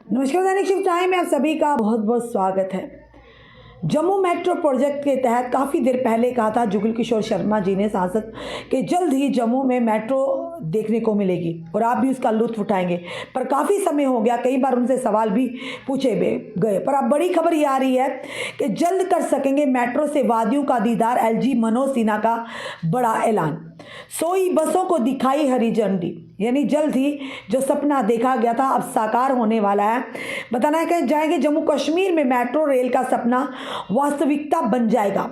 नमस्कार, दैनिक shift time में आप सभी का बहुत बहुत स्वागत है। जम्मू मेट्रो प्रोजेक्ट के तहत काफ़ी देर पहले कहा था जुगल किशोर शर्मा जी ने, सांसद, कि जल्द ही जम्मू में मेट्रो देखने को मिलेगी और आप भी उसका लुत्फ उठाएंगे। पर काफ़ी समय हो गया, कई बार उनसे सवाल भी पूछे गए, पर अब बड़ी खबर ये आ रही है कि जल्द कर सकेंगे मेट्रो से वादियों का दीदार। एलजी मनोज सिन्हा का बड़ा ऐलान। 100 बसों को दिखाई हरी झंडी, यानी जल्द ही जो सपना देखा गया था अब साकार होने वाला है। बताना है जाएंगे जम्मू कश्मीर में मेट्रो रेल का सपना वास्तविकता बन जाएगा।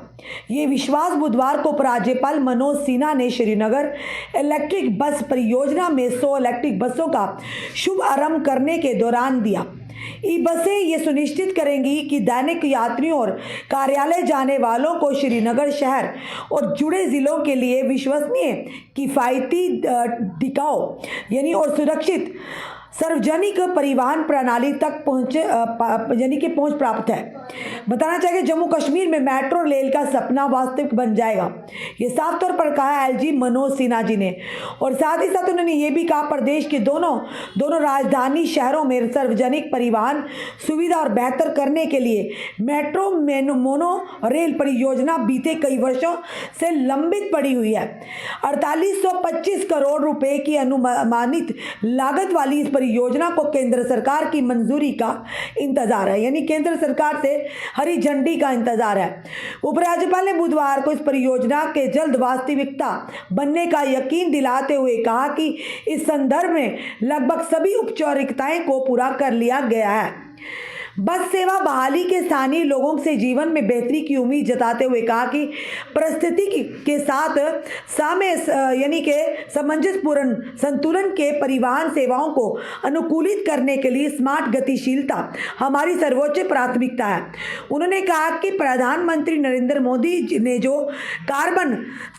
ये विश्वास बुधवार को उपराज्यपाल मनोज सिन्हा ने श्रीनगर इलेक्ट्रिक बस परियोजना में 100 इलेक्ट्रिक बसों का शुभ आरंभ करने के दौरान दिया। ई बसें ये सुनिश्चित करेंगी कि दैनिक यात्रियों और कार्यालय जाने वालों को श्रीनगर शहर और जुड़े ज़िलों के लिए विश्वसनीय, किफ़ायती, टिकाऊ यानी और सुरक्षित सार्वजनिक परिवहन प्रणाली तक पहुंच प्राप्त है। बताना चाहिए जम्मू कश्मीर में मेट्रो रेल का सपना वास्तविक बन जाएगा, ये साफ तौर पर कहा एलजी मनोज सिन्हा जी ने। और साथ ही साथ उन्होंने ये भी कहा प्रदेश के दोनों राजधानी शहरों में सार्वजनिक परिवहन सुविधा और बेहतर करने के लिए मेट्रो मोनो रेल परियोजना बीते कई वर्षों से लंबित पड़ी हुई है। 4825 करोड़ रुपए की अनुमानित लागत वाली इस योजना को केंद्र सरकार की मंजूरी का इंतजार है, यानी केंद्र सरकार से हरी झंडी का इंतजार है। उपराज्यपाल ने बुधवार को इस परियोजना के जल्द वास्तविकता बनने का यकीन दिलाते हुए कहा कि इस संदर्भ में लगभग सभी औपचारिकताएं को पूरा कर लिया गया है। बस सेवा बहाली के स्थानीय लोगों से जीवन में बेहतरी की उम्मीद जताते हुए कहा कि परिस्थिति के साथ यानी के सामंजस्यपूर्ण संतुलन के परिवहन सेवाओं को अनुकूलित करने के लिए स्मार्ट गतिशीलता हमारी सर्वोच्च प्राथमिकता है। उन्होंने कहा कि प्रधानमंत्री नरेंद्र मोदी जी ने जो कार्बन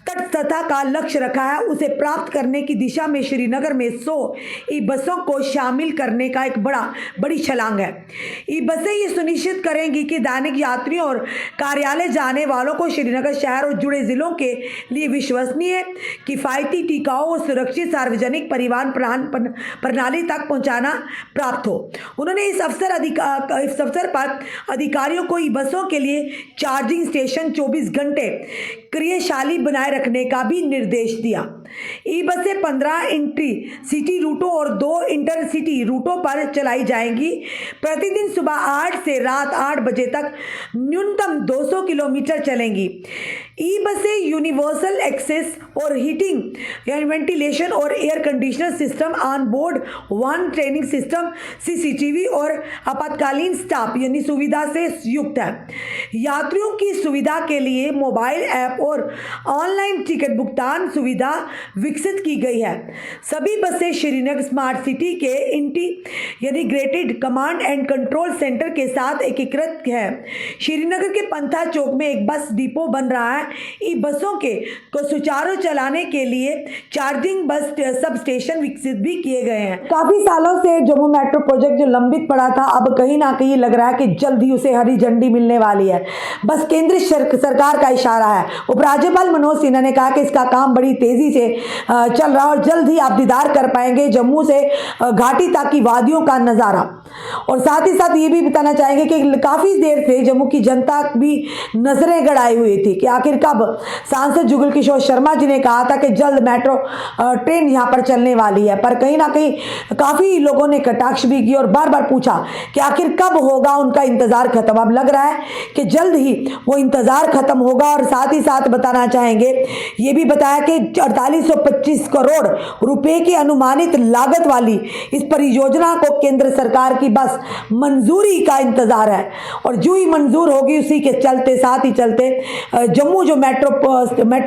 तटस्थता का लक्ष्य रखा है उसे प्राप्त करने की दिशा में श्रीनगर में 100 ई बसों को शामिल करने का एक बड़ी छलांग है। ई बसें ये सुनिश्चित करेंगी कि दैनिक यात्रियों और कार्यालय जाने वालों को श्रीनगर शहर और जुड़े जिलों के लिए विश्वसनीय, किफ़ायती, टिकाऊ और सुरक्षित सार्वजनिक परिवहन प्रणाली तक पहुंचाना प्राप्त हो। उन्होंने इस अवसर पर अधिकारियों को ई बसों के लिए चार्जिंग स्टेशन 24 घंटे क्रियाशील बनाए रखने का भी निर्देश दिया। ई बसें 15 इंट्री सिटी रूटों और 2 इंटरसिटी रूटों पर चलाई जाएंगी। प्रतिदिन सुबह 8 से रात 8 बजे तक न्यूनतम 200 किलोमीटर चलेंगी। ई बसें यूनिवर्सल एक्सेस और हीटिंग यानी वेंटिलेशन और air conditioner system, on board one training system, CCTV और आपातकालीन स्टाफ यानी सुविधा से युक्त है। यात्रियों की सुविधा के लिए मोबाइल ऐप और ऑनलाइन टिकट भुगतान सुविधा विकसित की गई है। सभी बसें श्रीनगर स्मार्ट सिटी के integrated command and control centre के साथ एकीकृत है। श्रीनगर के पंथा चौक में एक बस डिपो बन रहा है। ई बसों को सुचारू चलाने के लिए चार्जिंग बस सब स्टेशन विकसित भी किए गए हैं। काफी सालों से जम्मू मेट्रो प्रोजेक्ट जो लंबित पड़ा था, अब कहीं ना कहीं लग रहा है कि जल्द ही उसे हरी झंडी मिलने वाली है। बस केंद्र सरकार का इशारा है। उपराज्यपाल मनोज सिन्हा ने कहा कि इसका काम बड़ी तेजी से चल रहा है और जल्द ही आप दीदार कर पाएंगे जम्मू से घाटी तक की वादियों का नज़ारा। और साथ ही साथ ये भी बताना चाहेंगे कि काफ़ी देर से जम्मू की जनता भी नजरें गड़ाई हुई थी कि आखिर कब सांसद जुगल किशोर शर्मा जी ने कहा था कि जल्द मेट्रो ट्रेन यहाँ पर चलने वाली है। पर कहीं ना कहीं काफ़ी लोगों ने कटाक्ष भी की और बार बार पूछा कि आखिर कब होगा उनका इंतज़ार खत्म। अब लग रहा है कि जल्द ही वो इंतज़ार खत्म होगा। और साथ ही साथ बताना चाहेंगे, ये भी बताया कि 4825 करोड़ रुपए की अनुमानित लागत वाली इस परियोजना को केंद्र सरकार की बस मंजूरी का इंतजार है और जो ही मंजूर होगी उसी के साथ ही चलते जम्मू जो मेट्रो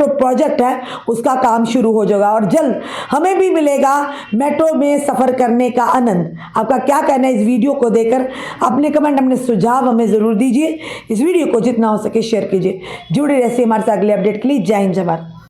प्रोजेक्ट है उसका काम शुरू हो जाएगा और जल्द हमें भी मिलेगा मेट्रो में सफ़र करने का आनंद। आपका क्या कहना है इस वीडियो को देखकर? अपने कमेंट, अपने सुझाव हमें ज़रूर दीजिए। इस वीडियो को जितना हो सके शेयर कीजिए। जुड़े रहिए हमारे साथ अगले अपडेट के लिए। जय हिंद, जय भारत।